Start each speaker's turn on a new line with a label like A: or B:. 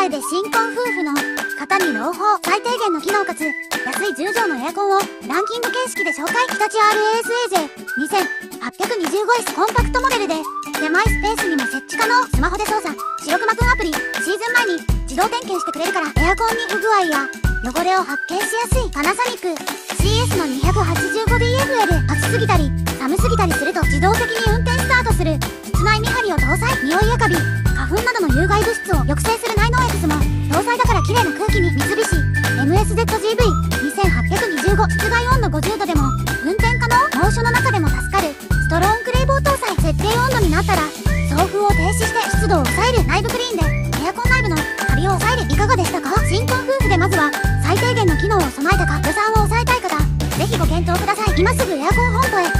A: えで新婚夫婦の方に朗報、最低限の機能かつ安い10畳のエアコンをランキング形式で紹介。日立 RASAJ2825S コンパクトモデルで狭いスペースにも設置可能。スマホで操作、白くまくんアプリ、シーズン前に自動点検してくれるからエアコンに不具合や汚れを発見しやすい。パナソニック CS の 285DFL。 暑すぎたり寒すぎたりすると自動的に運転スタートする室内見張りを搭載。匂いやカビ、花粉などの有害物質を抑制するナイノ X も搭載だから綺麗な空気に。三菱 MSZGV2825。 室外温度50度でも運転可能。猛暑の中でも助かるストローンク冷房搭載。設定温度になったら送風を停止して湿度を抑える。内部クリーンでエアコン内部のカビを抑える。いかがでしたか？新婚夫婦でまずは最低限の機能を備えたか、予算を抑えたい方、ぜひご検討ください。今すぐエアコン本舗へ。